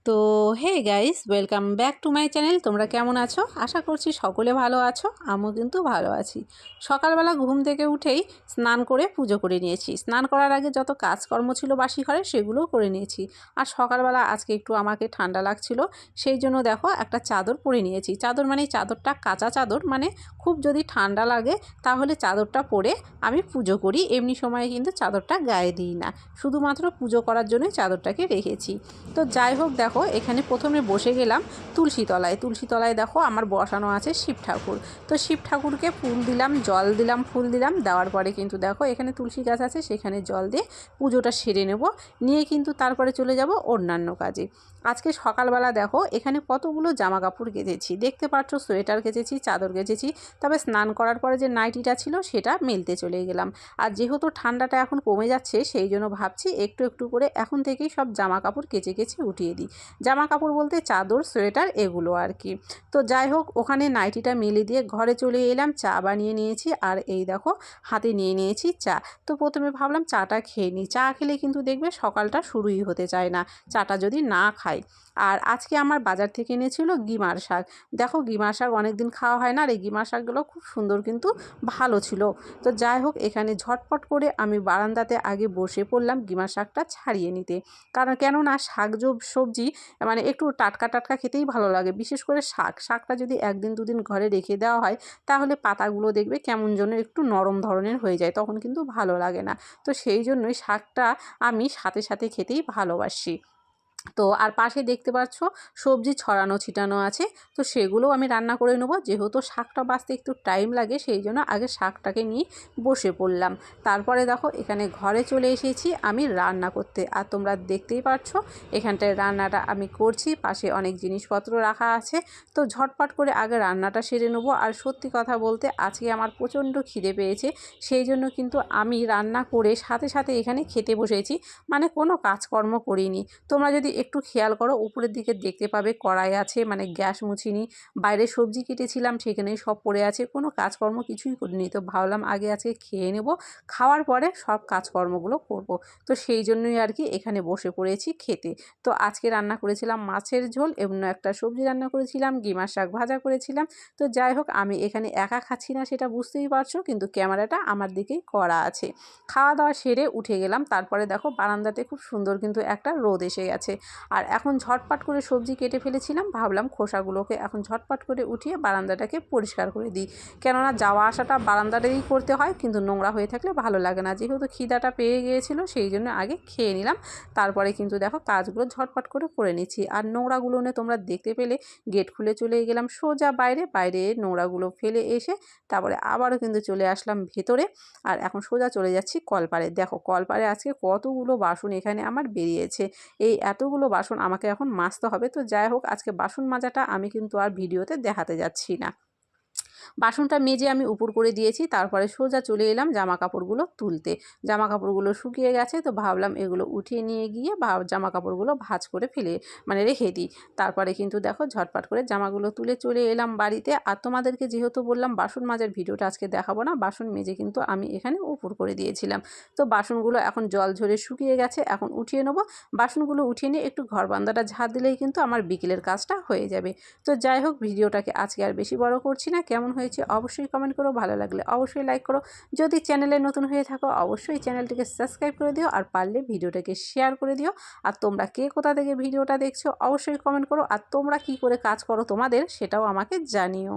তো hey guys, welcome back to my channel. তোমরা কেমন আছো? আশা করছি সকলে ভালো আছো। আমিও কিন্তু ভালো আছি। সকালবেলা ঘুম থেকে উঠেই স্নান করে পুজো করে নিয়েছি। স্নান করার আগে যত কাজকর্ম ছিল বাসি ঘরে সেগুলোও করে নিয়েছি। আর সকালবেলা আজকে একটু আমাকে ঠান্ডা লাগছিল, সেই জন্য দেখো একটা চাদর পরে নিয়েছি। চাদর মানে চাদরটা কাঁচা চাদর, মানে খুব যদি ঠান্ডা লাগে তাহলে চাদরটা পরে আমি পুজো করি। এমনি সময়ে কিন্তু চাদরটা গায়ে দিই না, শুধুমাত্র পুজো করার জন্যই চাদরটাকে রেখেছি। তো যাই হোক, দেখো এখানে প্রথমে বসে গেলাম তুলসী তলায় দেখো আমার বসানো আছে শিব ঠাকুর। তো শিব ঠাকুরকে ফুল দিলাম, জল দিলাম, ফুল দিলাম। দেওয়ার পরে কিন্তু দেখো এখানে তুলসী গাছ আছে, সেখানে জল দিয়ে পুজোটা সেরে নেব। নিয়ে কিন্তু তারপরে চলে যাব অন্যান্য কাজে। আজকে সকালবেলা দেখো এখানে কতগুলো জামা কাপড় কেচেছি, দেখতে পাচ্ছ। সোয়েটার কেচেছি, চাদর কেচেছি, তবে স্নান করার পরে যে নাইটিটা ছিল সেটা মেলতে চলে গেলাম। আর যেহেতু ঠান্ডাটা এখন কমে যাচ্ছে, সেই জন্য ভাবছি একটু একটু করে এখন থেকেই সব জামা কাপড় কেচে কেচে উঠিয়ে দিই। জামা কাপড় বলতে চাদর, সোয়েটার এগুলো আর কি। তো যাই হোক, ওখানে নাইটিটা মেলে দিয়ে ঘরে চলে এলাম। চা বানিয়ে নিয়েছি, আর এই দেখো হাতে নিয়ে নিয়েছি চা। তো প্রথমে ভাবলাম চাটা খেয়ে নিই। চা খেলে কিন্তু দেখবে সকালটা শুরুই হতে চায় না, চাটা যদি না খাই। আর আজকে আমার বাজার থেকে এনেছিল গিমার শাক। দেখো গিমার শাক অনেক দিন খাওয়া হয় না, আর এই গিমার শাকগুলো খুব সুন্দর, কিন্তু ভালো ছিল। তো যাই হোক, এখানে ঝটপট করে আমি বারান্দাতে আগে বসে পড়লাম গিমার শাকটা ছাড়িয়ে নিতে। কেননা শাক সবজি মানে একটু টাটকা টাটকা খেতেই ভালো লাগে। বিশেষ করে শাকটা যদি একদিন দুদিন ঘরে রেখে দেওয়া হয়, তাহলে পাতাগুলো দেখবে কেমন যেন একটু নরম ধরনের হয়ে যায়, তখন কিন্তু ভালো লাগে না। তো সেই জন্যই শাকটা আমি সাথে সাথে খেতেই ভালোবাসি। তো আর পাশে দেখতে পাচ্ছ সবজি ছড়ানো ছিটানো আছে, তো সেগুলোও আমি রান্না করে নেব। যেহেতু শাকটা বাছতে একটু টাইম লাগে, সেই জন্য আগে শাকটাকে নিয়ে বসে পড়লাম। তারপরে দেখো এখানে ঘরে চলে এসেছি আমি রান্না করতে। আর তোমরা দেখতেই পাচ্ছ এখানটায় রান্নাটা আমি করছি, পাশে অনেক জিনিসপত্র রাখা আছে। তো ঝটপট করে আগে রান্নাটা সেরে নেবো। আর সত্যি কথা বলতে আজকে আমার প্রচণ্ড খিদে পেয়েছে, সেই জন্য কিন্তু আমি রান্না করে সাথে সাথে এখানে খেতে বসেছি, মানে কোনো কাজকর্ম করিনি। তোমরা যদি একটু খেয়াল করো উপরের দিকে দেখতে পাবে কড়াই আছে, মানে গ্যাস মুছিনি। বাইরে সবজি কেটেছিলাম, সেখানেই সব পড়ে আছে, কোনো কাজকর্ম কিছুই করিনি। তো ভাবলাম আগে আজকে খেয়ে নেব, খাওয়ার পরে সব কাজকর্মগুলো করব। তো সেই জন্যই আর কি এখানে বসে পড়েছি খেতে। তো আজকে রান্না করেছিলাম মাছের ঝোল, এবং একটা সবজি রান্না করেছিলাম, গিমার শাক ভাজা করেছিলাম। তো যাই হোক, আমি এখানে একা খাচ্ছি না সেটা বুঝতেই পারছো, কিন্তু ক্যামেরাটা আমার দিকেই করা আছে। খাওয়া দাওয়া সেরে উঠে গেলাম। তারপরে দেখো বারান্দাতে খুব সুন্দর কিন্তু একটা রোদ এসে গেছে। আর এখন ঝটপট করে সবজি কেটে ফেলেছিলাম, ভাবলাম খোসাগুলোকে এখন ঝটপট করে উঠিয়ে বারান্দাটাকে পরিষ্কার করে দিই। কেননা যাওয়া আসাটা বারান্দাটাই করতে হয়, কিন্তু নোংরা হয়ে থাকলে ভালো লাগে না। যেহেতু খিদাটা পেয়ে গিয়েছিল, সেই জন্য আগে খেয়ে নিলাম। তারপরে কিন্তু দেখো কাজগুলো ঝটপট করে নিচ্ছি। আর নোংরাগুলো নিয়ে তোমরা দেখতে পেলে গেট খুলে চলে গেলাম সোজা বাইরে নোংরাগুলো ফেলে এসে তারপরে আবারও কিন্তু চলে আসলাম ভেতরে। আর এখন সোজা চলে যাচ্ছি কলপাড়ে। দেখো কলপাড়ে আজকে কতগুলো বাসন এখানে আমার বেরিয়েছে। এই এতগুলো বাসন আমাকে এখন মাজতে হবে। তো যাই হোক, আজকে বাসন মাজাটা আমি কিন্তু আর ভিডিওতে দেখাতে যাচ্ছি না। বাসনটা মেজে আমি উপর করে দিয়েছি, তারপরে সোজা চলে এলাম জামা কাপড়গুলো তুলতে। জামা কাপড়গুলো শুকিয়ে গেছে, তো ভাবলাম এগুলো উঠিয়ে নিয়ে গিয়ে জামা কাপড়গুলো ভাঁজ করে মানে রেখে দিই। তারপরে কিন্তু দেখো ঝটপট করে জামাগুলো তুলে চলে এলাম বাড়িতে। আর তোমাদেরকে যেহেতু বললাম বাসন মাজার ভিডিওটা আজকে দেখাবো না, বাসন মেজে কিন্তু আমি এখানে উপর করে দিয়েছিলাম। তো বাসনগুলো এখন জল ঝরে শুকিয়ে গেছে, এখন উঠিয়ে নেবো। বাসনগুলো উঠিয়ে নিয়ে একটু ঘর বারান্দাটা ঝাড় দিলেই কিন্তু আমার বিকেলের কাজটা হয়ে যাবে। তো যাই হোক, ভিডিওটাকে আজকে আর বেশি বড় করছি না। কেমন হয়েছে অবশ্যই কমেন্ট করো, ভালো লাগলে অবশ্যই লাইক করো। যদি চ্যানেলে নতুন হয়ে থাকো অবশ্যই চ্যানেলটিকে সাবস্ক্রাইব করে দিও, আর পারলে ভিডিওটাকে শেয়ার করে দিও। আর তোমরা কে কোথা থেকে ভিডিওটা দেখছো অবশ্যই কমেন্ট করো। আর তোমরা কি করে কাজ করো তোমাদের, সেটাও আমাকে জানিও।